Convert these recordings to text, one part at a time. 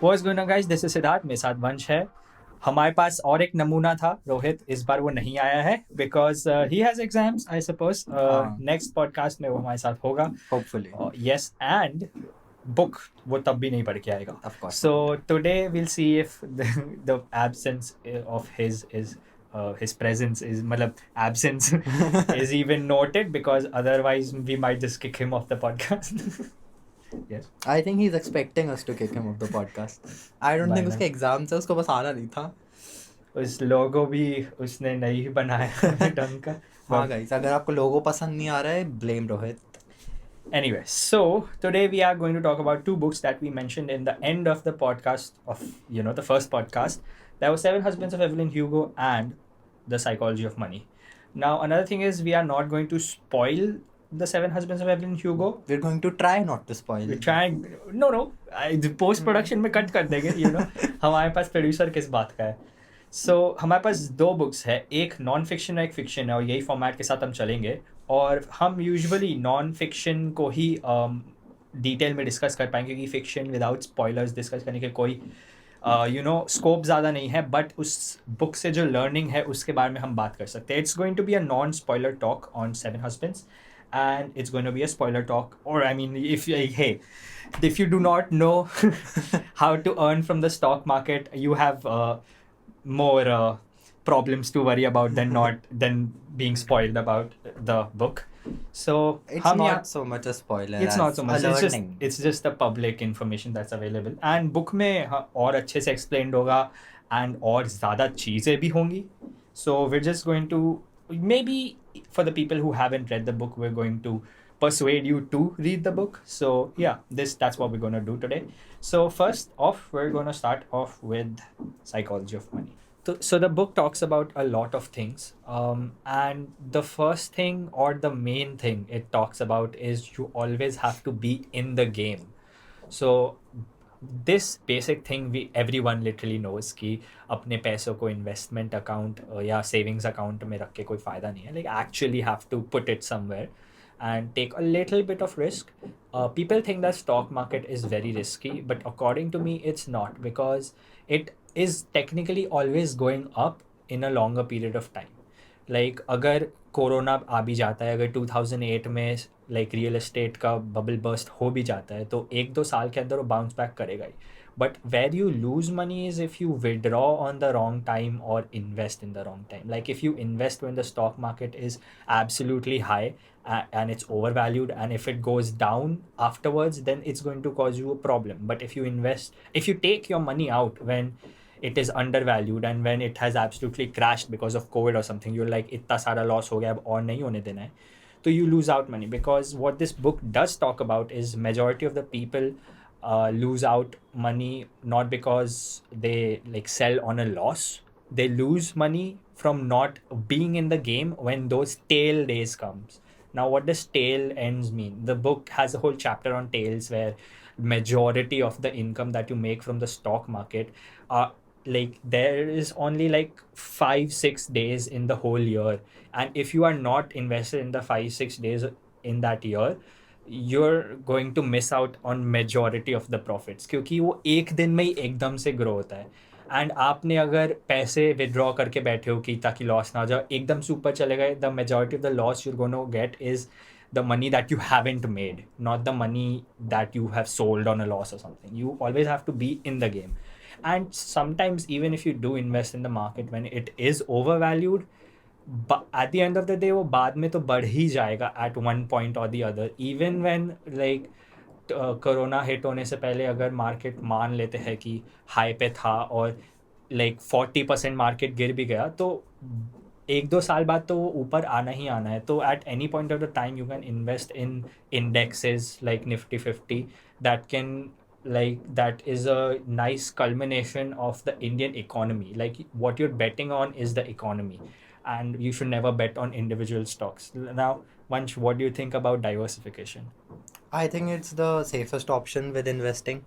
What's going on, guys? This is Siddharth. मेरे साथ वंश है. हमारे पास और एक नमूना था रोहित. इस बार वो नहीं आया है because he has exams, I suppose. हाँ. Next podcast में वो हमारे साथ होगा. Hopefully. Yes, and book वो तब भी नहीं पढ़ के आएगा. Of course. So today we'll see if the absence of his presence is मतलब absence is even noted, because otherwise we might just kick him off the podcast. Yes. I think he's expecting us to kick him off the podcast. I don't Why think not? उसके exam से उसको बस आना नहीं था. उस लोगो भी उसने नहीं बनाया ढंग का. हाँ गाइस, अगर आपको लोगो पसंद नहीं आ रहा है, blame Rohit. Anyway, so today we are going to talk about two books that we mentioned in the end of the podcast of the first podcast. There were Seven Husbands of Evelyn Hugo and The Psychology of Money. Now another thing is, we are not going to spoil the Seven Husbands of Evelyn Hugo. We're going to try not to spoil. We're trying. No. Post production में cut कर देंगे. हमारे पास producer किस बात का है. सो हमारे पास दो बुक्स है, एक नॉन फिक्शन और एक फिक्शन है, और यही फॉर्मेट के साथ हम चलेंगे. और हम यूजुअली नॉन फिक्शन को ही डिटेल में डिस्कस कर पाएंगे, क्योंकि फिक्शन विदाउट स्पॉयलर्स डिस्कस करने के कोई स्कोप ज़्यादा नहीं है. बट उस बुक से जो लर्निंग है उसके बारे में हम बात कर सकते हैं. It's going to be a non spoiler talk on seven husbands, and it's going to be a spoiler talk. Or I mean, if you do not know how to earn from the stock market, you have more problems to worry about than being spoiled about the book. So It's not so much a spoiler. It's not so much. Learning. It's just the public information that's available. And book में और अच्छे से explained होगा, and और ज़्यादा चीज़ें भी होंगी. So we're just going to, maybe for the people who haven't read the book, we're going to persuade you to read the book. So yeah, that's what we're going to do today. So first off, we're going to start off with Psychology of Money. So the book talks about a lot of things, and the first thing, or the main thing it talks about, is you always have to be in the game. So this basic thing everyone literally knows कि अपने पैसों को investment account या savings account में रख के कोई फ़ायदा नहीं है. Like actually have to put it somewhere and take a little bit of risk. People think that stock market is very risky, but according to me it's not, because it is technically always going up in a longer period of time. Like अगर corona आ भी जाता है, अगर 2008 में like real estate का bubble burst हो भी जाता है, तो 1-2 साल के अंदर वो बाउंस बैक करेगा ही. But where you lose money is if you withdraw on the wrong time और invest in the wrong time. Like if you invest when the stock market is absolutely high and it's overvalued, and if it goes down afterwards, then it's going to cause you a problem. But if you take your money out when it is undervalued and when it has absolutely crashed because of COVID or something, you're like इतना सारा loss हो गया, अब और नहीं होने देना है, तो you lose out money. Because what this book does talk about is majority of the people lose out money not because they like sell on a loss. They lose money from not being in the game when those tail days comes. Now what does tail ends mean? The book has a whole chapter on tails, where majority of the income that you make from the stock market like there is only like 5-6 days in the whole year, and if you are not invested in the 5-6 days in that year, you're going to miss out on majority of the profits, क्योंकि वो एक दिन में ही एकदम से grow होता है. And आपने अगर पैसे विड्रॉ करके बैठे हो कि ताकि लॉस ना हो जाए, एकदम से ऊपर चले गए, the majority of the loss you're gonna get is the money that you haven't made, not the money that you have sold on a loss or something. You always have to be in the game. And sometimes even if you do invest in the market when it is overvalued, but at the end of the day वो बाद में तो बढ़ ही जाएगा at one point or the other. Even when like corona hit होने से पहले अगर मार्केट मान लेते हैं कि हाई पे था और लाइक 40% मार्केट गिर भी गया, तो 1-2 साल बाद तो वो ऊपर आना ही आना है. तो at any point of the time you can invest in indexes like Nifty 50 that is a nice culmination of the Indian economy. Like what you're betting on is the economy, and you should never bet on individual stocks. Now, Vansh, what do you think about diversification? I think it's the safest option with investing,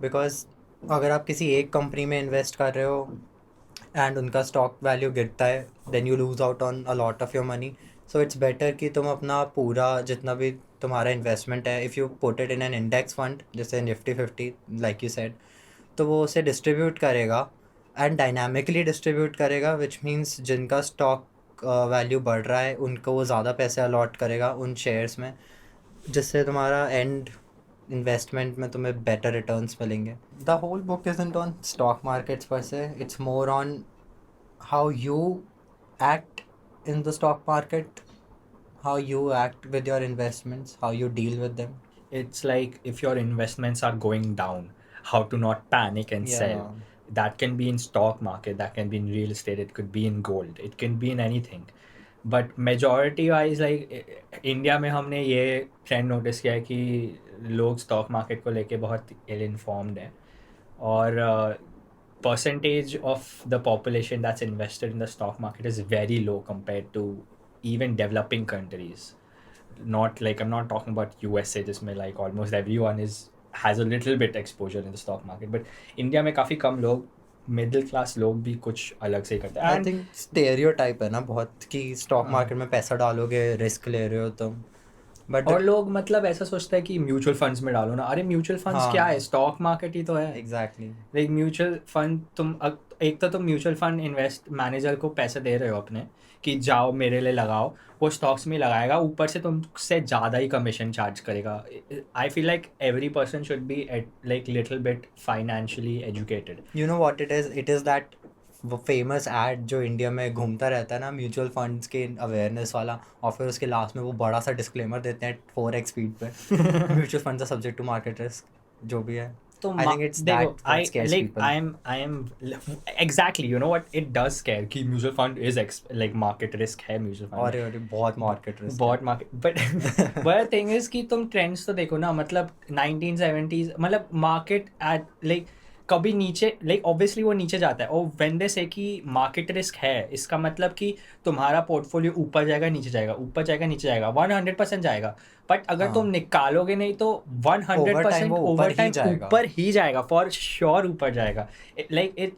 because अगर आप किसी एक company में invest कर रहे हो and उनका stock value गिरता है, then you lose out on a lot of your money. So it's better कि तुम अपना पूरा जितना भी तुम्हारा इन्वेस्टमेंट है, if you put it in an index fund जैसे निफ्टी 50 लाइक यू सेड, तो वो उसे डिस्ट्रीब्यूट करेगा एंड डायनामिकली डिस्ट्रीब्यूट करेगा, विच मीन्स जिनका स्टॉक वैल्यू बढ़ रहा है उनको वो ज़्यादा पैसे अलॉट करेगा उन शेयर्स में, जिससे तुम्हारा एंड इन्वेस्टमेंट में तुम्हें बेटर रिटर्न्स मिलेंगे. The whole book isn't on stock markets per se, it's more on how you act in the stock market, how you act with your investments, how you deal with them. It's like if your investments are going down, how to not panic and sell. That can be in stock market, that can be in real estate, it could be in gold, it can be in anything. But majority wise, like India में हमने ये trend notice किया है कि लोग stock market को लेके बहुत इल इन्फॉर्म्ड हैं, और percentage of the population that's invested in the stock market is very low compared to even developing countries. Not like, I'm not talking about USA जिसमें like almost everyone has a little bit exposure in the stock market, but India में काफ़ी कम लोग, middle class लोग भी कुछ अलग से करते हैं. आई थिंक स्टेरियोटाइप है ना बहुत कि स्टॉक मार्केट में पैसा डालोगे रिस्क ले रहे हो तुम, बट और लोग मतलब ऐसा सोचते हैं कि म्यूचुअल फंड्स में डालो ना. अरे म्यूचुअल फंड्स क्या है, स्टॉक मार्केट ही तो है. एग्जैक्टली. लाइक म्यूचुअल फंड एक तो तुम म्यूचुअल फंड इन्वेस्ट मैनेजर को पैसे दे रहे हो अपने कि जाओ मेरे लिए लगाओ, वो स्टॉक्स में लगाएगा, ऊपर से तुमसे ज़्यादा ही कमीशन चार्ज करेगा. I feel like every person should be like little bit financially educated. You know what it is that वो फेमस एड जो इंडिया में घूमता रहता है ना म्यूचुअल फंड्स के अवेयरनेस वाला, और फिर उसके लास्ट में वो बड़ा सा डिस्क्लेमर देते हैं 4x स्पीड पे, mutual funds are subject to market risk, जो भी है. तो I think it's that scares people. I am exactly, you know what, it does scare कि mutual fund is like market risk है mutual fund. और बहुत market risk, बहुत market. But thing is कि तुम ट्रेंड्स तो देखो ना, मतलब 1970s, मतलब मार्केट एट लाइक कभी नीचे, लाइक ऑब्वियसली वो नीचे जाता है, और व्हेन दे से कि मार्केट रिस्क है, इसका मतलब कि तुम्हारा पोर्टफोलियो ऊपर जाएगा नीचे जाएगा, ऊपर जाएगा नीचे जाएगा, 100% जाएगा. बट अगर तुम निकालोगे नहीं तो 100% ओवर टाइम ऊपर ही जाएगा, फॉर श्योर ऊपर जाएगा. Like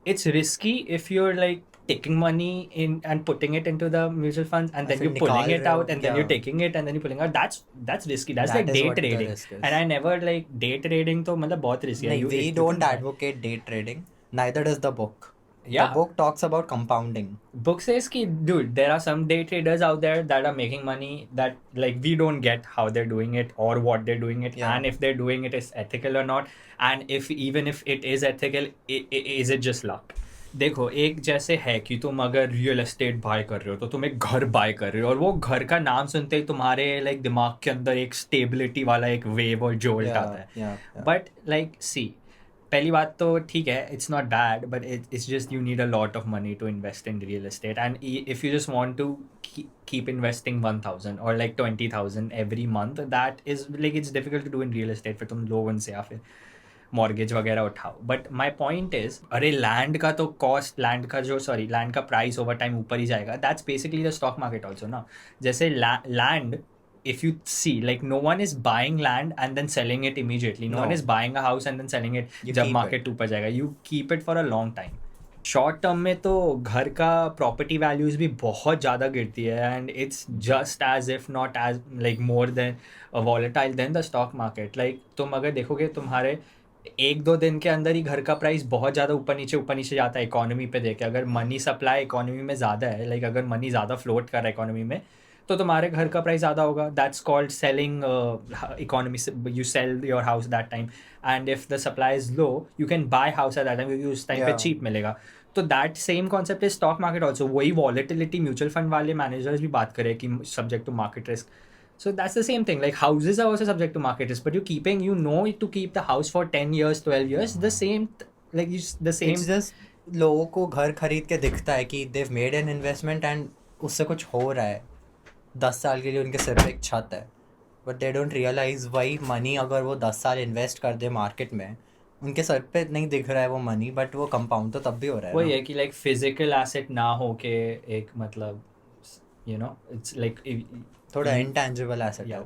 it's risky if you're like taking money in and putting it into the mutual funds, and then you're pulling it out, and then you're taking it, and then you're pulling out. That's risky. That's like day trading. And I never like day trading to मतलब बहुत risky है. We don't advocate day trading. Neither does the book. Yeah. The book talks about compounding. Book says कि dude, there are some day traders out there that are making money that like we don't get how they're doing it or what they're doing it, and if they're doing it is ethical or not, and if even if it is ethical, is it just luck? देखो, एक जैसे है कि तुम अगर real estate bye कर रहे हो तो तुम एक घर बाय कर रहे हो, और वो घर का नाम सुनते ही तुम्हारे लाइक दिमाग के अंदर एक स्टेबिलिटी वाला एक वेव और जोल्ट आता है. बट लाइक सी, पहली बात तो ठीक है, it's not bad, but it's just you need a lot of money to invest in real estate. And if you just want to keep investing 1000 or like 20,000 every month, that is like it's difficult to do in real estate. फिर तुम loan से या फिर mortgage वगैरह उठाओ. But my point is, अरे land का तो कॉस्ट, लैंड का प्राइस ओवर टाइम ऊपर ही जाएगा. That's basically the stock market also ना. जैसे land, if you see, like no one is buying land and then selling it immediately. No one is buying a house and then selling it जब market ऊपर जाएगा. You keep it for a long time. Short term में तो घर का property values भी बहुत ज़्यादा गिरती है, and it's just as if not as like more than volatile than the stock market. Like तुम अगर देखोगे, तुम्हारे 1-2 दिन के अंदर ही घर का प्राइस बहुत ज़्यादा ऊपर नीचे जाता है इकोनॉमी पे देखे. अगर मनी सप्लाई इकोनॉमी में ज़्यादा है, लाइक अगर मनी ज़्यादा फ्लोट कर रहा है इकोनॉमी में, तो तुम्हारे घर का प्राइस ज़्यादा होगा. That's called selling economy. You sell your house that time, and if the supply is low you can buy house at that time, क्योंकि उस टाइम पे चीप मिलेगा. तो that same concept is stock market also. वही volatility mutual fund वाले managers भी बात करें कि subject to market risk. So that's the same thing. Like houses are also subject to market risk, but you know to keep the house for 10 years, 12 years. The same, like the same. It's just लोगों को घर खरीद के दिखता है कि they've made an investment and उससे कुछ हो रहा है. 10 साल के लिए उनके सिर पे एक छत है, but they don't realize वही money अगर वो 10 साल invest कर दे मार्केट में, उनके सर पे नहीं दिख रहा है वो मनी, बट वो कंपाउंड तो तब भी हो रहा है. वही है कि लाइक फिजिकल एसेट ना हो के एक मतलब इट्स लाइक थोड़ा intangible asset. Yeah.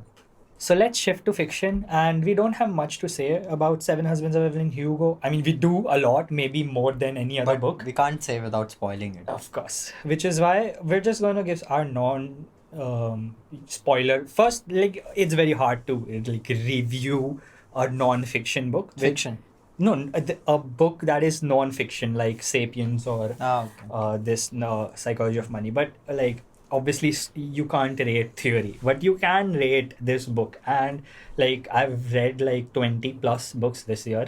So let's shift to fiction, and we don't have much to say about Seven Husbands of Evelyn Hugo. I mean, we do a lot, maybe more than any other book. We can't say without spoiling it. Of course, which is why we're just going to give our spoiler. First, like it's very hard to like review a non-fiction book. Fiction. No, a book that is non-fiction like Sapiens or Ah, okay. this Psychology of Money. But like obviously you can't rate theory, but you can rate this book. And like I've read like 20 plus books this year,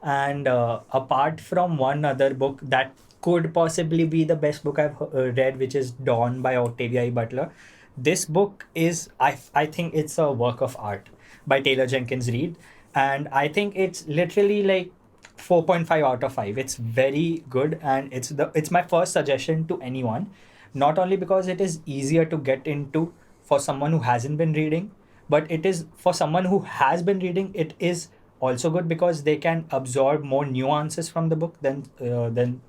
and apart from one other book that could possibly be the best book I've read, which is Dawn by Octavia E. Butler, this book is I think it's a work of art by Taylor Jenkins Reid, and I think it's literally like 4.5 out of 5. It's very good, and it's my first suggestion to anyone, not only because it is easier to get into for someone who hasn't been reading, but it is for someone who has been reading. It is also good because they can absorb more nuances from the book than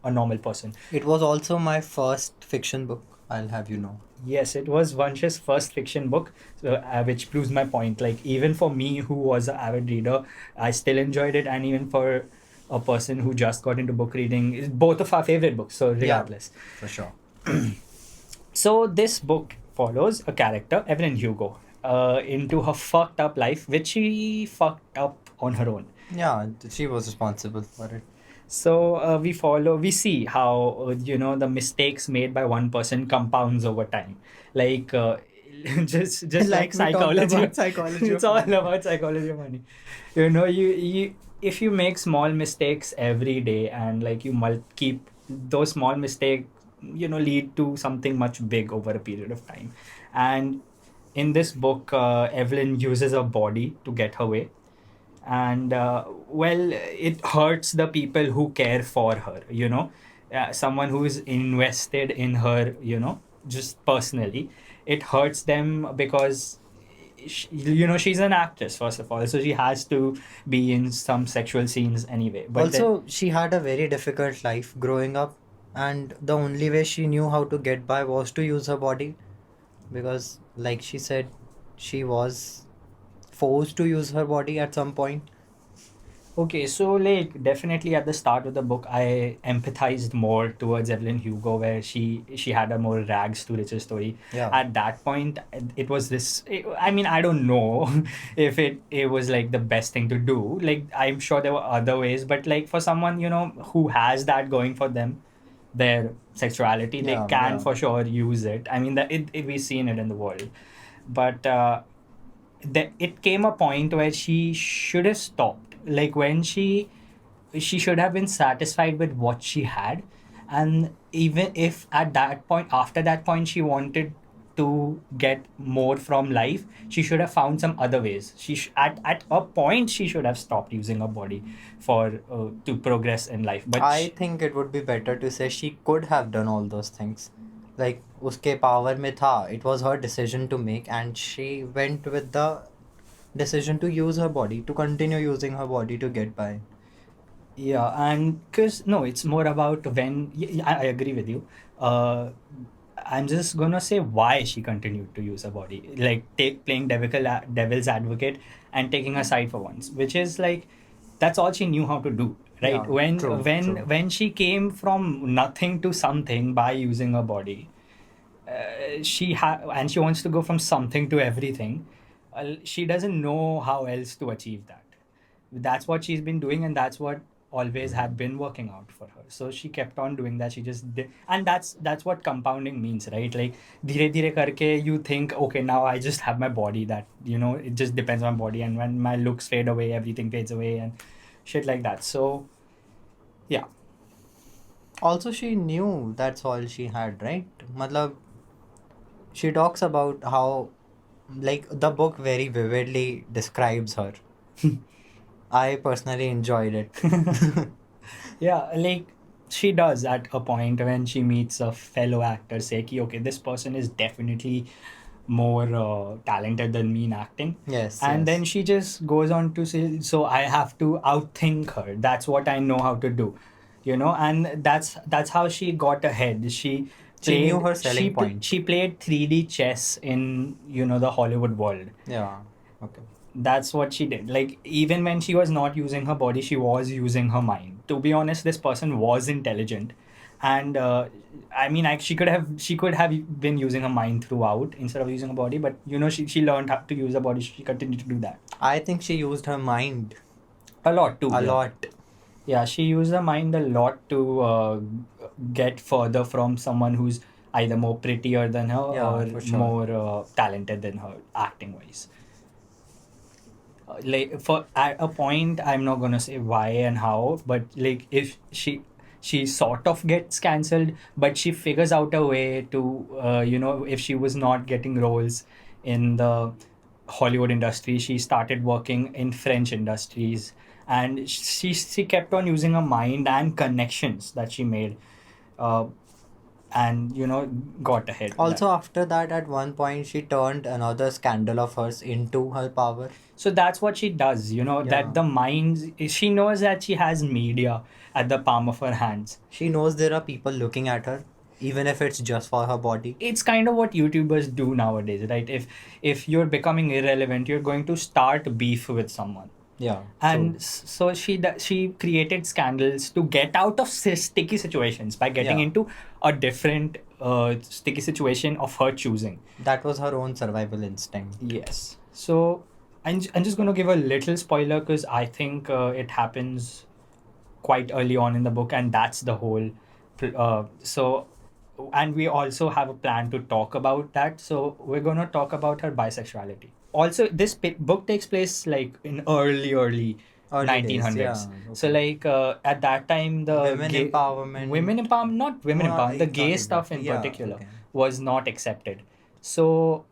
a normal person. It was also my first fiction book, I'll have you know. Yes, it was Vansh's first fiction book, so, which proves my point. Like, even for me, who was an avid reader, I still enjoyed it. And even for a person who just got into book reading, it's both of our favorite books. So, Yeah, regardless. for sure. So, this book follows a character, Evelyn Hugo, into her fucked up life, which she fucked up on her own. Yeah, she was responsible for it. So we see how the mistakes made by one person compounds over time, like just like Like we talked psychology. about psychology It's of all money. about psychology of money. You if you make small mistakes every day and like you keep those small mistakes, lead to something much big over a period of time. And in this book, Evelyn uses her body to get her way, and well, it hurts the people who care for her, someone who is invested in her, just personally. It hurts them because she's an actress, first of all, so she has to be in some sexual scenes anyway, but then Also, she had a very difficult life growing up, and the only way she knew how to get by was to use her body because, like she said, she was forced to use her body at some point. okay, so like definitely at the start of the book, I empathized more towards Evelyn Hugo, where she had a more rags to riches story. Yeah. At that point, it was this. I mean, I don't know if it was like the best thing to do. Like I'm sure there were other ways, but like for someone who has that going for them, their sexuality, they Yeah, can yeah. for sure use it. I mean, we've seen it in the world, but. It came a point where she should have stopped, like when she should have been satisfied with what she had, and even if at that point, after that point, she wanted to get more from life, she should have found some other ways. At a point she should have stopped using her body for to progress in life, but I think it would be better to say she could have done all those things. Like, उसके power में था. It was her decision to make, and she went with the decision to use her body, to continue using her body to get by. yeah, and because no, it's more about when I agree with you. Uh, I'm just gonna say why she continued to use her body, like playing devil's advocate and taking her side for once, which is like that's all she knew how to do, right? Yeah, When true, when true. when she came from nothing to something by using her body, and she wants to go from something to everything. She doesn't know how else to achieve that. That's what she's been doing, and that's what always had been working out for her. So she kept on doing that. She just did, and that's what compounding means, right? Like धीरे धीरे करके you think, okay, now I just have my body, that it just depends on my body, and when my looks fade away, everything fades away, and shit like that. So yeah. Also, she knew that's all she had, right? Matlab, she talks about how, like, the book very vividly describes her. I personally enjoyed it. Yeah, like she does at a point when she meets a fellow actor, say, ki, okay, this person is definitely more talented than me in acting. Yes, And then yes. she just goes on to say, so I have to outthink her. That's what I know how to do, and that's how she got ahead. She knew her selling point. She played 3D chess in the Hollywood world. Yeah. Okay. That's what she did. Like even when she was not using her body, she was using her mind. To be honest, this person was intelligent, and I mean, she could have been using her mind throughout instead of using her body. But she learned how to use her body. She continued to do that I think she used her mind a lot too. a Yeah, lot. Yeah, she used her mind a lot to get further from someone who's either more prettier than her Yeah, or for sure. more talented than her acting wise. Like for at a point, I'm not gonna say why and how, but like if she sort of gets cancelled, but she figures out a way to if she was not getting roles in the Hollywood industry, she started working in French industries, and she kept on using her mind and connections that she made, uh, and got ahead. Also, after that, at one point, she turned another scandal of hers into her power. So that's what she does, that Yeah. the mind, she knows that she has media at the palm of her hands. She knows there are people looking at her, even if it's just for her body. It's kind of what YouTubers do nowadays, right? If you're becoming irrelevant, you're going to start beef with someone. Yeah, And true. so she created scandals to get out of sticky situations by getting Yeah. into a different sticky situation of her choosing. That was her own survival instinct. Yes. So I'm just going to give a little spoiler because I think it happens quite early on in the book, and that's the whole. So, and we also have a plan to talk about that. So we're going to talk about her bisexuality. Also, this book takes place like in early Early days, 1900s. yeah. So Okay. like at that time the Women empowerment. women empowerment, not No, women not, empowerment, the not gay stuff exactly. in Yeah, particular okay. was not accepted. So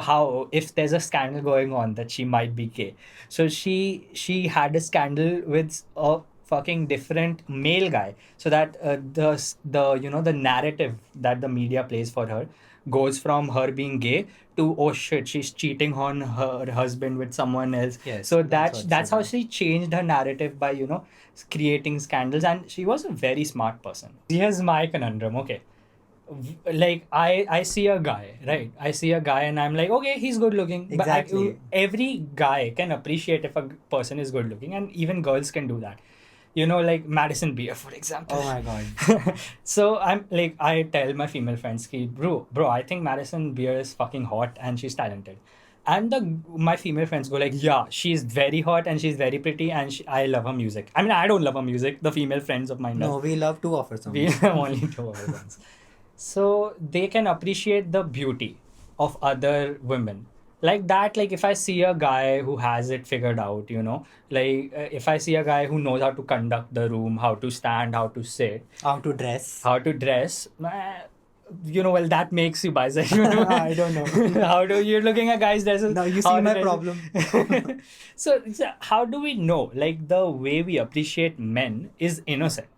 how if there's a scandal going on that she might be gay, so she had a scandal with a fucking different male guy, so that the narrative that the media plays for her goes from her being gay to, oh shit, she's cheating on her husband with someone else. Yes, So that's that's what she that's how did. she changed her narrative by creating scandals, and she was a very smart person. Here's my conundrum. Okay, like I see a guy, right? I see a guy and I'm like, okay, he's good looking, but Exactly. every guy can appreciate if a person is good looking, and even girls can do that, like Madison Beer, for example. Oh my God. So I'm like, I tell my female friends, ki, bro, I think Madison Beer is fucking hot and she's talented. And my female friends go like, yeah, she's very hot and she's very pretty and I love her music. I mean, I don't love her music. The female friends of mine does. No, we love two of her We songs. have only two of her ones. So they can appreciate the beauty of other women. Like that, like if I see a guy who has it figured out, like if I see a guy who knows how to conduct the room, how to stand, how to sit, How to dress. how to dress, well, that makes you bisexual. I don't know. How do you're looking at guys' dresses? Now you how see my dresses- problem. so how do we know? Like the way we appreciate men is innocent.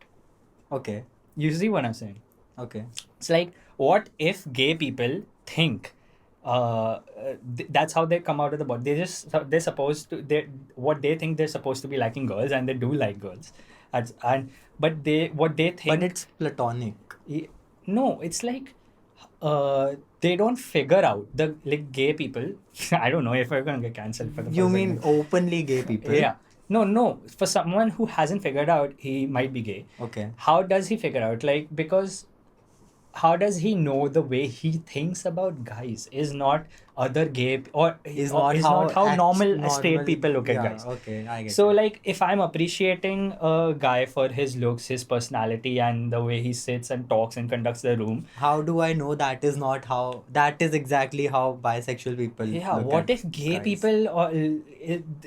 Okay. You see what I'm saying? Okay. It's like, what if gay people think that's how they come out of the body? They're supposed to they what they think they're supposed to be liking girls, and they do like girls. But what they think. But it's platonic. No, it's like they don't figure out the like gay people. I don't know if we're gonna get cancelled for the. You first mean segment. openly gay people? Yeah. No. For someone who hasn't figured out he might be gay. Okay. How does he figure out? Like, because how does he know the way he thinks about guys is not other gay Is or not how normal straight people look at yeah, guys. Okay, I get So it. like if I'm appreciating a guy for his looks, his personality, and the way he sits and talks and conducts the room, How do I know that is not how? That is exactly how bisexual people. yeah, look what at if gay guys. people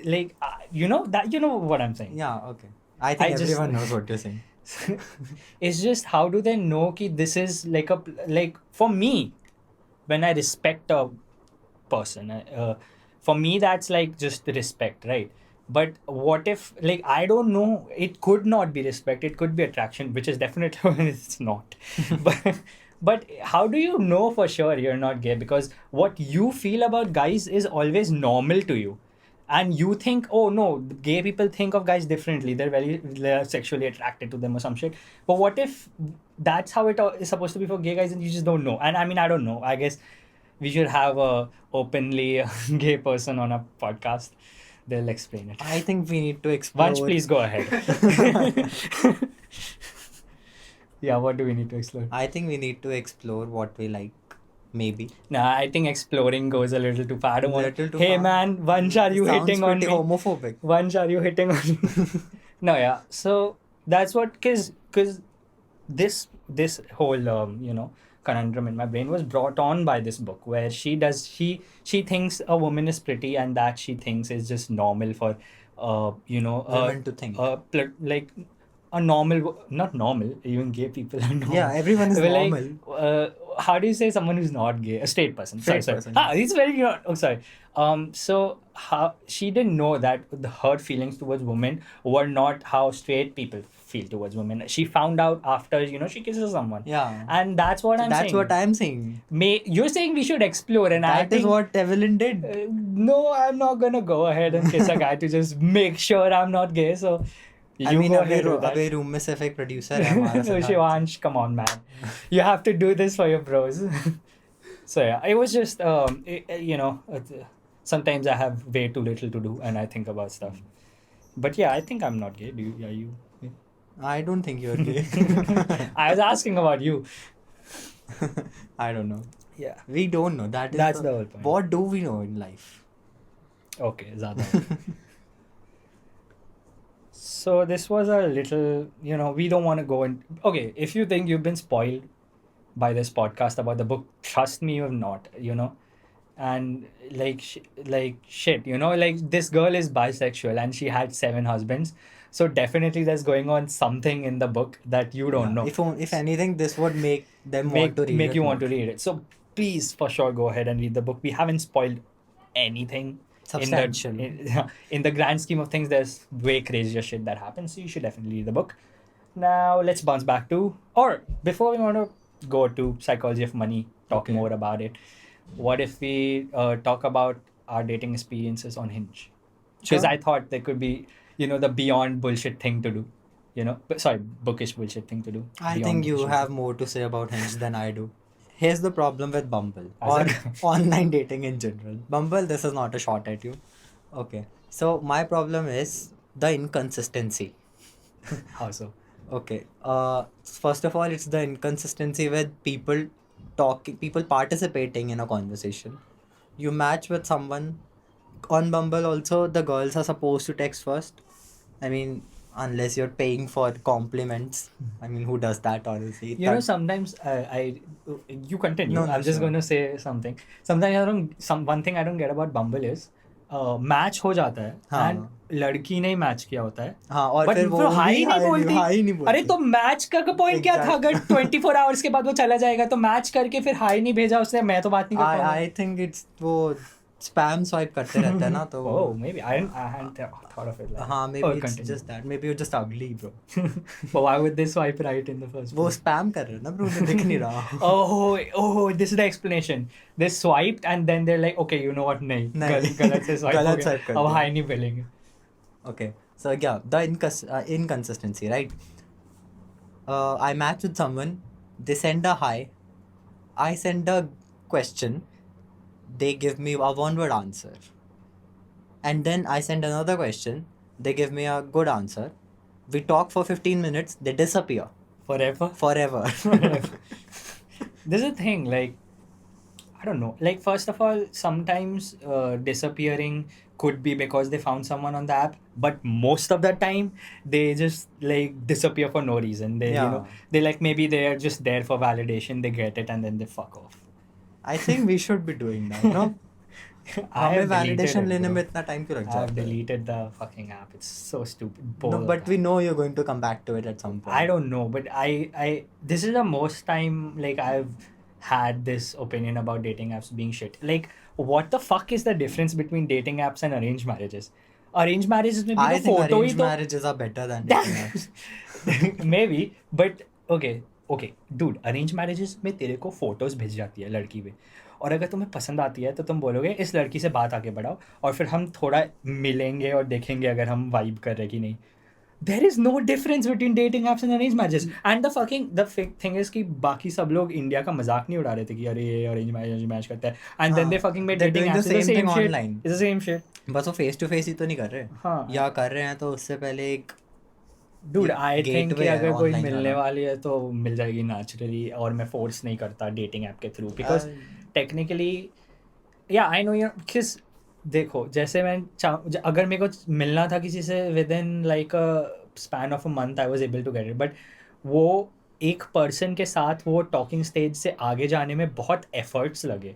like what I'm saying? Yeah. Okay. I think I just- everyone knows what you're saying. It's just, how do they know ki this is like for me, when I respect a person, for me that's like just respect, right? But what if, like, I don't know, it could not be respect, it could be attraction, which is definitely it's not. But how do you know for sure you're not gay? Because what you feel about guys is always normal to you, and you think, oh no, gay people think of guys differently, they're sexually attracted to them or some shit. But what if that's how it is supposed to be for gay guys and you just don't know? And I mean, I don't know, I guess we should have a openly gay person on a podcast. They'll explain it. I think we need to explore. Vansh, please go ahead. Yeah, what do we need to explore? I think we need to explore what we like. Maybe. Nah, I think exploring goes a little too far. I don't want. Little too Hey far. man, Vansh, are you Sounds hitting on pretty me? homophobic. Vansh, are you hitting on me? No, yeah. So that's what, because this whole conundrum in my brain was brought on by this book, where she thinks a woman is pretty, and that she thinks is just normal for Women to think. like a normal, not normal, even gay people are Yeah, normal. everyone is But like, normal. how do you say someone who's not gay? A straight person. Sorry, Straight sorry. person. It's very oh, sorry. So how she didn't know that her feelings towards women were not how straight people feel towards women. She found out after she kisses someone. Yeah. And that's what So I'm that's saying. what I'm saying. You're saying we should explore, and I That is think what Evelyn did. no, I'm not gonna go ahead and kiss a guy to just make sure I'm not gay. So I you mean, go अभी ahead with that. अभी room में सिर्फ एक producer है हमारा Siddharth. Shivansh, come on, man. You have to do this for your bros. So yeah, it was just sometimes I have way too little to do and I think about stuff. But yeah, I think I'm not gay. Are you? I don't think you're gay. I was asking about you. I don't know. Yeah. We don't know. That's the whole point. What do we know in life? Okay, ज़्यादा. So this was a little, we don't want to go in. Okay, if you think you've been spoiled by this podcast about the book, trust me, you have not, And like, shit, like this girl is bisexual and she had 7 husbands. So definitely there's going on something in the book that you don't know. If anything, this would make them want to read Make it you more. want to read it. So please, for sure, go ahead and read the book. We haven't spoiled anything. Substantial. In the grand scheme of things, there's way crazier shit that happens. So you should definitely read the book. Now let's bounce back to, or before we want to go to psychology of money, talk Okay. more about it. What if we talk about our dating experiences on Hinge? Because Sure. I thought there could be, the beyond bullshit thing to do. Sorry, bookish bullshit thing to do. I Beyond think you bullshit. have more to say about Hinge than I do. Here's the problem with Bumble As or a- online dating in general. Bumble, this is not a shot at you. Okay. So my problem is the inconsistency. How so? Okay. First of all, it's the inconsistency with people participating in a conversation. You match with someone on Bumble. Also, the girls are supposed to text first. I mean, unless you're paying for compliments. I mean, who does that, honestly? Sometimes you continue. No, I'm just sure. going to say something. Sometimes one thing I don't get about Bumble is match हो जाता है हाँ. And लड़की ने ही match किया होता है. हाँ, और But फिर वो हाई भी नहीं बोलती. हाई नहीं बोलती. अरे तो मैच का पॉइंट क्या था? अगर Exactly. 24 आवर्स के बाद वो चला जाएगा तो मैच करके फिर हाई नहीं भेजा उससे, मैं तो बात नहीं कर पाऊंगा. I think it's वो spam swipe करते रहते हैं ना तो. Oh, maybe I hadn't thought of it like हाँ, that. maybe Oh, it's continue. just that. Maybe you're just ugly, bro. But why would they swipe right in the first वो place? spam कर रहे हैं ना bro, उन्हें दिख नहीं रहा. Oh, this is the explanation. They swiped and then they're like, okay, you know what? नहीं, नहीं. गलत से swipe हो गलत गया. swipe कर अब दिया. हाई नहीं मिलेंगे. Okay, so yeah, the inconsistency, right? I match with someone, they send a hi, I send a question, they give me a one-word answer, and then I send another question, they give me a good answer. We talk for 15 minutes, they disappear Forever. forever. This is a thing, like, I don't know. Like, first of all, sometimes disappearing could be because they found someone on the app, but most of the time they just like disappear for no reason. They Yeah. they like maybe they're just there for validation, they get it and then they fuck off. I think we should be doing that, no? I हमें have deleted validation it, लेने bro. में इतना time क्यों लग I have जाता है? deleted the fucking app. It's so stupid. No, Both but of we them. know you're going to come back to it at some point. I don't know, but I this is the most time like I've had this opinion about dating apps being shit. Like, what the fuck is the difference between dating apps and arranged marriages? Arranged marriages में भी I तो think photo ही arranged तो marriages are better than dating apps. maybe, but okay, dude, arranged marriages में तेरे को photos भेज जाती है लड़की पे, और अगर तुम्हें पसंद आती है तो तुम बोलोगे इस लड़की से बात आगे बढ़ाओ और फिर हम थोड़ा मिलेंगे और देखेंगे अगर हम वाइब कर रहे कि नहीं. There is no difference between dating apps and arranged matches. And the thing is कि बाकी सब लोग इंडिया का मजाक नहीं उड़ा रहे थे कि अरे ये arranged match करता है. And then हाँ, they fucking made they're dating doing the apps. It's the same same thing shit. online. It's the same shit. बस वो फेस टू फेस ही तो नहीं कर रहे. हाँ. या कर रहे हैं तो उससे पहले एक Dude, I think कि gateway है अगर कोई online मिलने वाला. वाली है तो मिल जाएगी naturally, और मैं force नहीं करता dating app के through because technically yeah I know because देखो जैसे मैं अगर मेरे को मिलना था किसी से within like a span of a month I was able to get it. But वो एक person के साथ वो talking stage से आगे जाने में बहुत efforts लगे.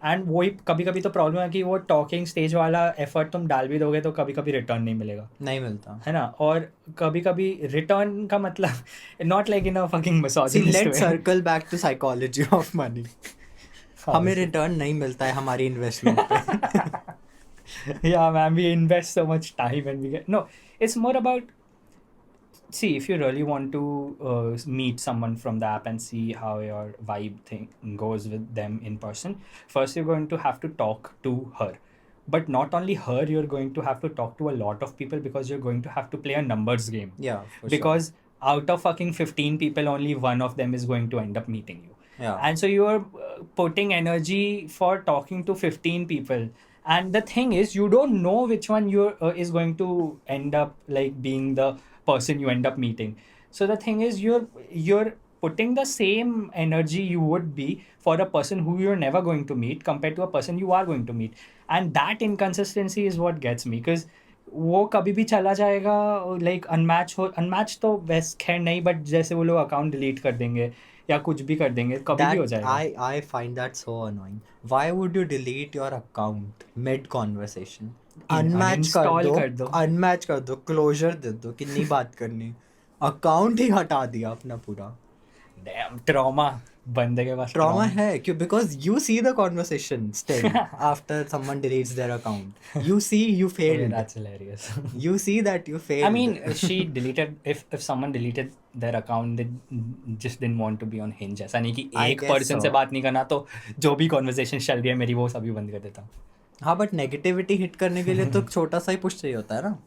एंड वही कभी कभी तो प्रॉब्लम है कि वो टॉकिंग स्टेज वाला एफर्ट तुम डाल भी दोगे तो कभी कभी रिटर्न नहीं मिलेगा, नहीं मिलता. है ना. और कभी कभी रिटर्न का मतलब not like in a fucking See, misogynist let's circle back to psychology of money. हमें रिटर्न नहीं मिलता है हमारी इन्वेस्टमेंट पे. yeah man, we invest so much time and we get no, it's more about, see, if you really want to meet someone from the app and see how your vibe thing goes with them in person, first you're going to have to talk to her. But not only her, you're going to have to talk to a lot of people, because you're going to have to play a numbers game. Yeah, for sure. Because out of fucking 15 people, only one of them is going to end up meeting you. Yeah. And so you're putting energy for talking to 15 people. And the thing is, you don't know which one is going to end up like being the person you end up meeting. So the thing is, you're putting the same energy you would be for a person who you're never going to meet compared to a person you are going to meet. And that inconsistency is what gets me, because वो कभी भी चला जाएगा, like unmatch तो वैसे खैर नहीं, but जैसे वो लोग अकाउंट डिलीट कर देंगे या कुछ भी कर देंगे, कभी भी हो जाएगा. I find that so annoying. Why would you delete your account mid conversation? Unmatch कर दो, closure दे दो कि नहीं बात करनी. अकाउंट ही हटा दिया अपना पूरा. Damn, trauma. बंदे के पास Trauma है क्यों? Because you see the conversation still after someone deletes their account. You see you Yeah, failed. that's hilarious. You see that you failed. I mean, she deleted, if someone deleted their account, they just didn't want to be on Hinge. ऐसा नहीं कि I एक guess person so. से बात नहीं करना तो जो भी conversation चल रही है मेरी वो सभी बंद कर देता हूँ. हाँ, but negativity hit करने के लिए तो छोटा सा ही push चाहिए होता है ना.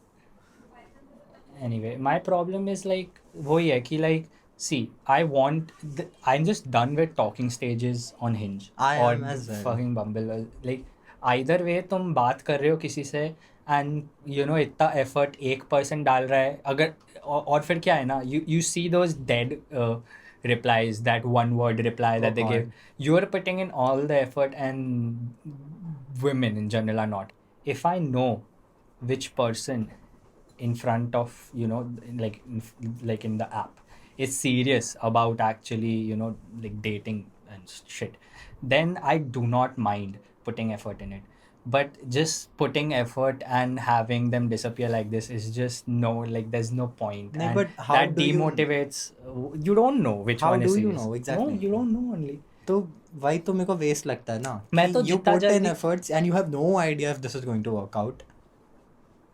Anyway, my problem is like वही है कि like, see, I'm just done with talking stages on Hinge I or am as well. fucking Bumble. Like either way तुम बात कर रहे हो किसी से and you know इतना effort एक person डाल रहा है, अगर और फिर क्या है ना, you see those dead replies, that one word reply that they give. You are putting in all the effort, and women in general are not. If I know which person in front of, you know, like in the app is serious about actually, you know, like dating and shit, then I do not mind putting effort in it. But just putting effort and having them disappear like this is just no, like there's no point. No, and but how that do you- demotivates. You don't know which How one do is you serious. know? Exactly. No, you don't know only. तो वही तो मेरे को waste लगता है ना. मैं तो you जितना put in जल्दी- efforts and you have no idea if this is going to work out,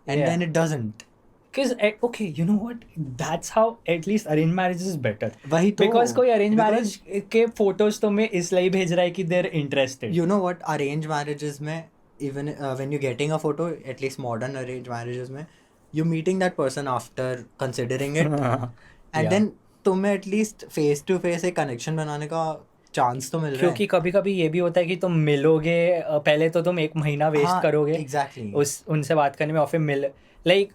and Yeah. then it doesn't. Because okay, you know what? That's how at least arranged marriage is better. वही तो. Because कोई arranged Because marriage के photos तुम्हें इसलिए भेज रहा है कि they're interested. you know what, arranged marriages में even when you're getting a photo, at least modern arranged marriages में, you're meeting that person after considering it, and Yeah. then तुम्हें at least face to face एक connection बनाने का chance तो मिल रहा है. क्योंकि कभी कभी ये भी होता है कि तुम मिलोगे, पहले तो तुम एक महीना वेस्ट हाँ, करोगे exactly. उनसे बात करने में, और फिर लाइक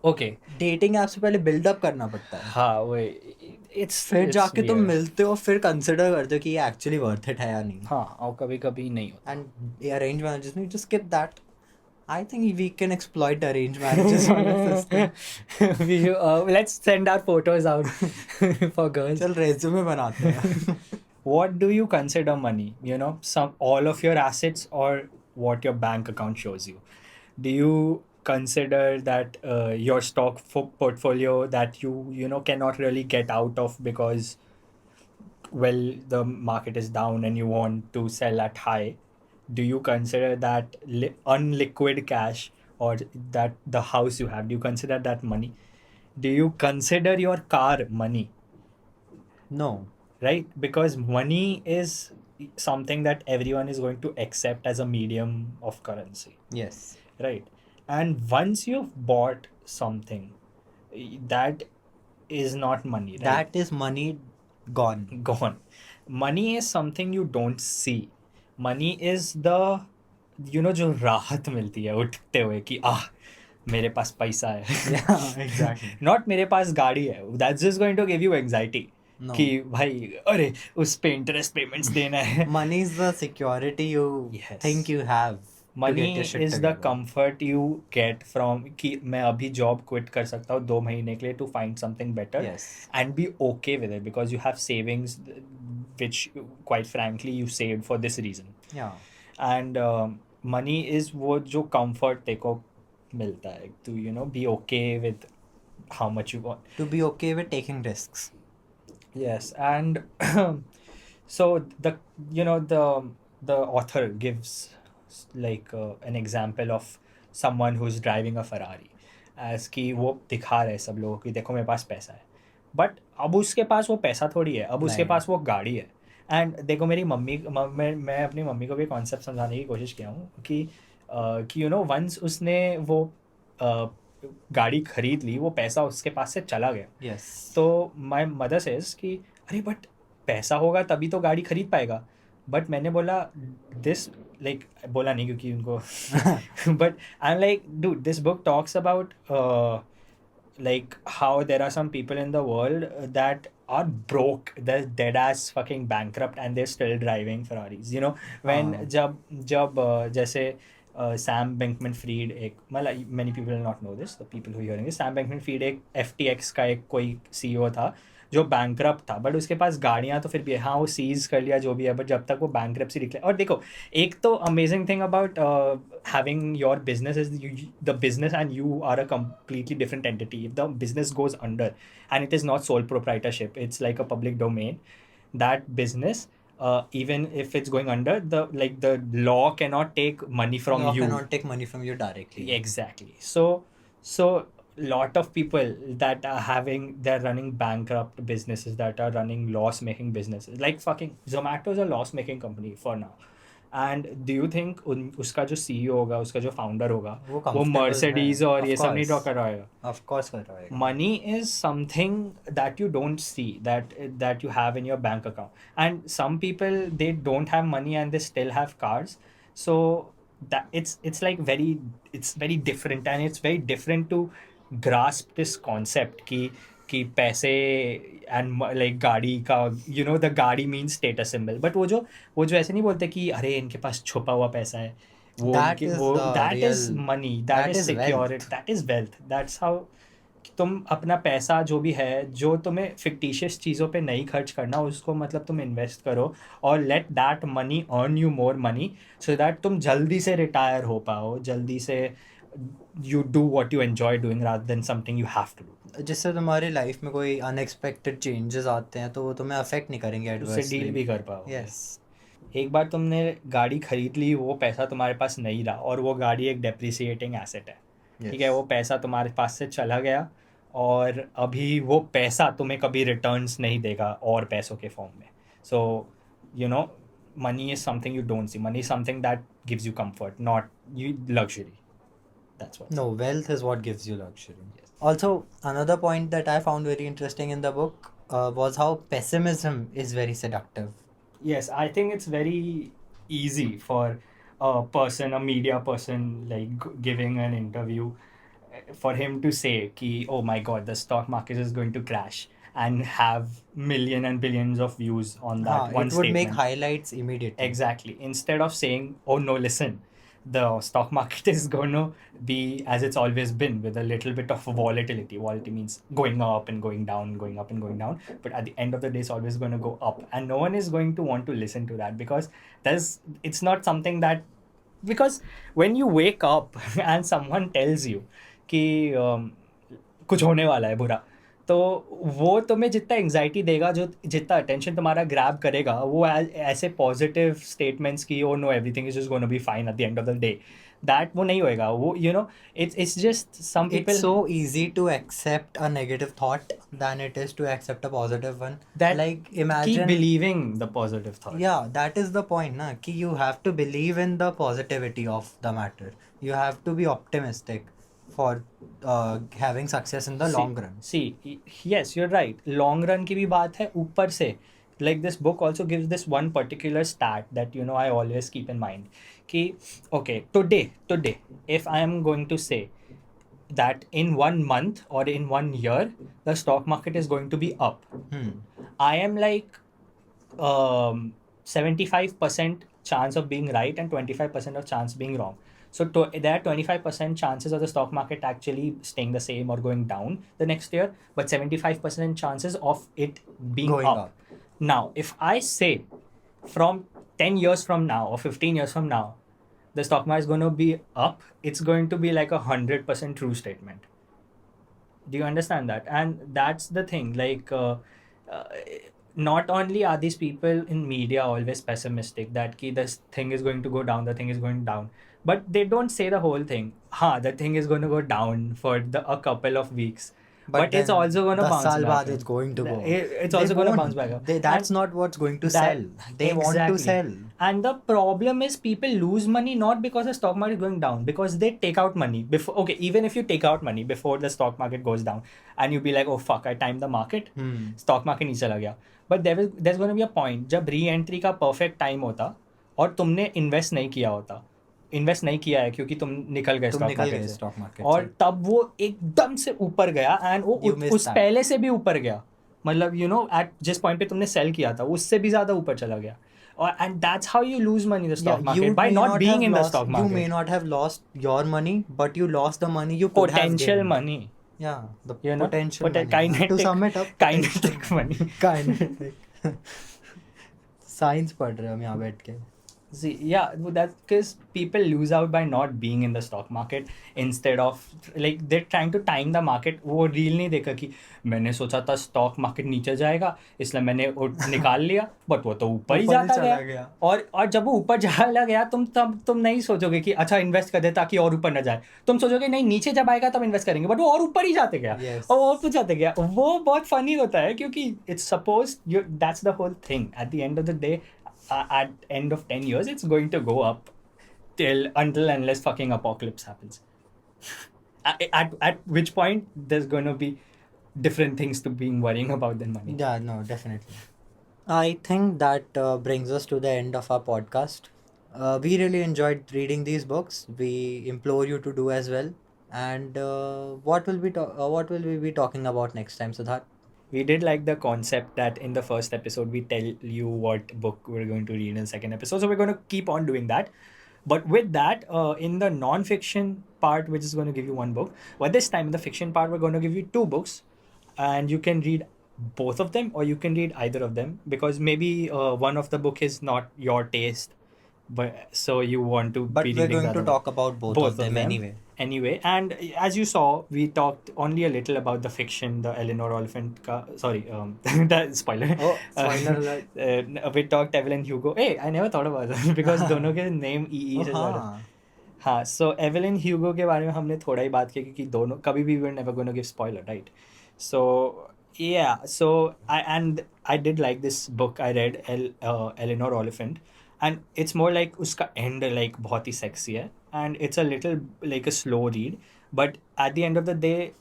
ओके, डेटिंग ऐप से पहले बिल्डअप करना पड़ता है. हाँ वो इट्स फिर जाके तुम मिलते हो, फिर कंसिडर करते हो कि ये एक्चुअली वर्थ इट है या नहीं. हाँ, और कभी कभी नहीं होता. And arranged marriages में just skip that. I think we can exploit arranged marriages on the system. Let's send our photos out for girls. चल resume बनाते हैं. What do you consider money? You know, all of your assets or what your bank account shows you. Do you consider that your stock portfolio that you know cannot really get out of because, well, the market is down and you want to sell at high? Do you consider that unliquid cash, or that the house you have, do you consider that money? Do you consider your car money? No. Right? Because money is something that everyone is going to accept as a medium of currency. Yes. Right? And once you've bought something, that is not money, right? That is money gone. Gone. Money is something you don't see. Money is the, you know, जो राहत मिलती है उठते हुए कि मेरे पास पैसा है. Yeah, exactly. Not मेरे पास गाड़ी है. That's just going to give you anxiety. No. कि भाई अरे उस पे इंटरेस्ट पेमेंट्स देना है. Money is the security you Yes. think you have. Money get your shit is the together. Comfort you get from कि मैं अभी जॉब क्विट कर सकता हूँ 2 महीने के लिए to find something better Yes. and be okay with it because you have savings which quite frankly you saved for this reason. Yeah. And money is वो जो comfort तेको मिलता है to be okay with how much you want. To be okay with taking risks. Yes, and so the author gives like an example of someone who's driving a Ferrari as कि वो दिखा रहे सब लोगों की देखो मेरे पास पैसा है बट अब उसके पास वो पैसा थोड़ी है अब उसके नहीं. पास वो गाड़ी है एंड देखो मेरी मैं अपनी मम्मी को भी कॉन्सेप्ट समझाने की कोशिश किया हूँ कि वंस उसने वो गाड़ी खरीद ली वो पैसा उसके पास से चला गया Yes. तो माई मदर सेज कि अरे बट पैसा होगा तभी तो गाड़ी खरीद पाएगा बट मैंने बोला दिस लाइक बोला नहीं क्योंकि उनको but I am like dude this book talks about like how there are some people in the world that are broke, they're dead ass fucking bankrupt and they're still driving Ferraris, when jab जैसे Sam Bankman Fried एक मतलब many people will not know this, the people who are hearing this, Sam Bankman Fried एक FTX का एक कोई CEO था जो bankrupt था बट उसके पास गाड़ियाँ तो फिर भी है हाँ वो सीज कर लिया जो भी है बट जब तक वो बैंकरप्सी डिक्लेयर और देखो एक तो amazing thing about having your business is the business and you are a completely different entity. If the business goes under and it is not sole proprietorship, it's like a public domain, that business even if it's going under the law cannot take money from Law you. cannot take money from you directly. Exactly. So lot of people that are they're running bankrupt businesses, that are running loss making businesses, like fucking Zomato is a loss making company for now. And do you think उसका जो CEO होगा उसका जो founder होगा वो वो comfortable Mercedes है. और Of ये सब नहीं course. कर रहा है Of course कर रहा है. money is something that you don't see that you have in your bank account and some people they don't have money and they still have cars so that it's like it's very different and it's very different to grasp this concept कि पैसे and like गाड़ी का the गाड़ी means status symbol but वो जो ऐसे नहीं बोलते कि अरे इनके पास छुपा हुआ पैसा है That is the that is real. Money that That is is security wealth. That is wealth that's how तुम अपना पैसा जो भी है जो तुम्हें फिक्टिशियस चीज़ों पे नहीं खर्च करना उसको मतलब तुम इन्वेस्ट करो और let that money earn you more money so that तुम जल्दी से रिटायर हो पाओ जल्दी से you do what you enjoy doing rather than something you have to do. जिससे तुम्हारी लाइफ में कोई अनएक्सपेक्टेड चेंजेस आते हैं तो वो तुम्हें अफेक्ट नहीं करेंगे उससे एडवर्सली. डील भी कर पाओ. यस. एक बार तुमने गाड़ी खरीद ली वो पैसा तुम्हारे पास नहीं रहा और वो गाड़ी एक डेप्रिसिएटिंग एसेट है ठीक है वो पैसा तुम्हारे पास से चला गया और अभी वो पैसा तुम्हें कभी रिटर्न्स नहीं देगा और पैसों के फॉर्म में so money is something you don't see money is something that gives you comfort not you luxury. That's what. No, wealth is what gives you luxury. Yes. Also, another point that I found very interesting in the book was how pessimism is very seductive. Yes, I think it's very easy for a media person, like giving an interview, for him to say ki, oh my god, the stock market is going to crash and have million and billions of views on that one It would statement. make highlights immediately. Exactly. Instead of saying, oh no, listen, the stock market is going to be as it's always been with a little bit of volatility. Volatility means going up and going down, going up and going down. But at the end of the day, it's always going to go up. And no one is going to want to listen to that because it's not something that, because when you wake up and someone tells you कि कुछ होने वाला है बुरा तो वो तुम्हें जितना एंग्जाइटी देगा जो जितना अटेंशन तुम्हारा ग्रैब करेगा वो ऐसे पॉजिटिव स्टेटमेंट्स की oh know everything is just gonna be fine eight the end of the day that वो नहीं होएगा वो it's just some people. It's so easy to accept a negative thought than it is to accept a positive one. That like imagine keep believing the positive thought. Yeah, that is the point, na? Ki you have to believe in the positivity of the matter. You have to be optimistic for having success in the long run. See, yes, you're right. Long run की भी बात है ऊपर से. Like this book also gives this one particular stat that I always keep in mind. Ki, okay, today, if I am going to say that in 1 month or in 1 year, the stock market is going to be up. I am like 75% chance of being right and 25% of chance being wrong. So there are 25% chances of the stock market actually staying the same or going down the next year, but 75% chances of it being Going up. Now, if I say from 10 years from now or 15 years from now, the stock market is going to be up, it's going to be like 100% true statement. Do you understand that? And that's the thing. Uh, not only are these people in media always pessimistic that ki this thing is going to go down, the thing is going down, but they don't say the whole thing. The thing is going to go down for a couple of weeks, but it's then also going to 10 bounce saal back. baad it's going to go. It's They also going to bounce won't. back. That's And not what's going to that sell. They want to exactly. sell. And the problem is people lose money not because the stock market is going down, because they take out money before. Okay, even if you take out money before the stock market goes down and you be like, oh fuck, I timed the market, stock market नीचे चला गया. But there's going to be a point जब re-entry का perfect time होता और तुमने invest नहीं किया होता, इन्वेस्ट नहीं किया है क्योंकि तुम निकल गए स्टॉक मार्केट से, स्टॉक मार्केट और तब वो एकदम से ऊपर गया एंड वो You missed उस that. पहले से भी ऊपर गया, मतलब यू नो एट जिस पॉइंट पे तुमने सेल किया था उससे भी ज्यादा ऊपर चला गया. और and that's how you lose money in the stock market, by not being in the stock You may market. not have lost your money, but you lost the money you could have Potential gained. money, Yeah, the you know, potential money. kinetic, To sum it up, kinetic money. kinetic. Science पढ़ रहे हो हम यहाँ बैठ के. See, yeah, that's because people lose out by not being in the stock market instead of like they're trying to time the market. वो reel नहीं देखा कि मैंने सोचा था स्टॉक मार्केट नीचे जाएगा इसलिए मैंने वो निकाल लिया, बट वो तो ऊपर ही जाता चला गया. और जब वो ऊपर चला गया तुम नहीं सोचोगे कि अच्छा इन्वेस्ट कर दे ताकि और ऊपर ना जाए. तुम सोचोगे नहीं नीचे जब आएगा तब इन्वेस्ट करेंगे, बट वो और ऊपर ही जाते गया. Yes. और ऊपर जाते गया. वो बहुत फनी होता है क्योंकि it's suppose that's the whole thing. At the end of the day, at end of 10 years it's going to go up till until unless fucking apocalypse happens. At which point there's going to be different things to being worrying about than money. Yeah, no, definitely. I think that brings us to the end of our podcast. We really enjoyed reading these books. We implore you to do as well. And what will we be talking about next time, Siddharth? We did like the concept that in the first episode we tell you what book we're going to read in the second episode, so we're going to keep on doing that. But with that, in the non-fiction part, which is going to give you one book, but this time in the fiction part we're going to give you two books, and you can read both of them or you can read either of them, because maybe one of the book is not your taste, but so you want to But be we're reading going the to other talk about both of them anyway. And as you saw, we talked only a little about the fiction, the Eleanor Oliphant the spoiler. Oh, spoiler alert. We talked Evelyn Hugo. Hey, I never thought about that because दोनों के name E से start है. हाँ, so Evelyn Hugo के बारे में हमने थोड़ा ही बात की क्योंकि दोनों कभी भी we're never going to give spoiler, right? So yeah, so I did like this book I read, Eleanor Oliphant, and it's more like उसका end like बहुत ही sexy है, and it's a little like a slow read, but at the end of the day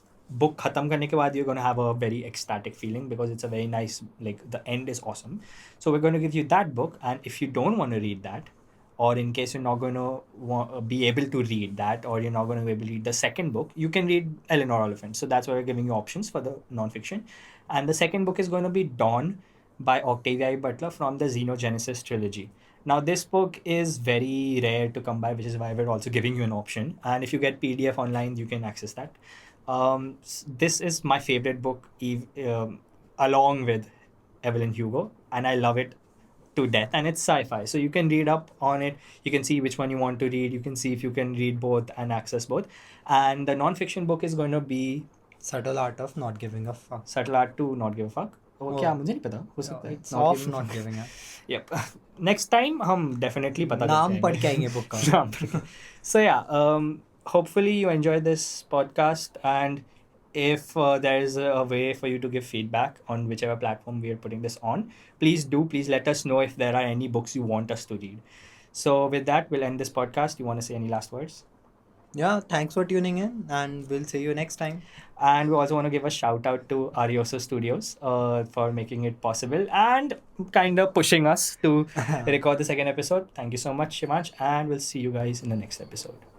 book खत्म करने के बाद you're going to have a very ecstatic feeling because it's a very nice, like the end is awesome. So we're going to give you that book, and if you don't want to read that, or in case you're not going to be able to read that, or you're not going to be able to read the second book, you can read Eleanor Oliphant. So that's why we're giving you options for the non-fiction. And the second book is going to be Dawn by Octavia E. Butler from the Xenogenesis trilogy. Now this book is very rare to come by, which is why we're also giving you an option, and if you get PDF online you can access that. This is my favorite book, along with Evelyn Hugo, and I love it to death, and it's sci-fi, so you can read up on it, you can see which one you want to read, you can see if you can read both and access both. And the non-fiction book is going to be Subtle Art of Not Giving a Fuck. Subtle Art to Not Give a Fuck. वो क्या मुझे नहीं पता, हो सकता है. It's off not giving a. Yep. Next time हम definitely पता नाम पढ़ के आएंगे book का. नाम पढ़ के. So yeah, hopefully you enjoyed this podcast, and if there is a way for you to give feedback on whichever platform we are putting this on, please let us know if there are any books you want us to read. So with that, we'll end this podcast. You want to say any last words? Yeah, thanks for tuning in, and we'll see you next time. And we also want to give a shout out to Arioso Studios for making it possible and kind of pushing us to record the second episode. Thank you so much, Shimansh, and we'll see you guys in the next episode.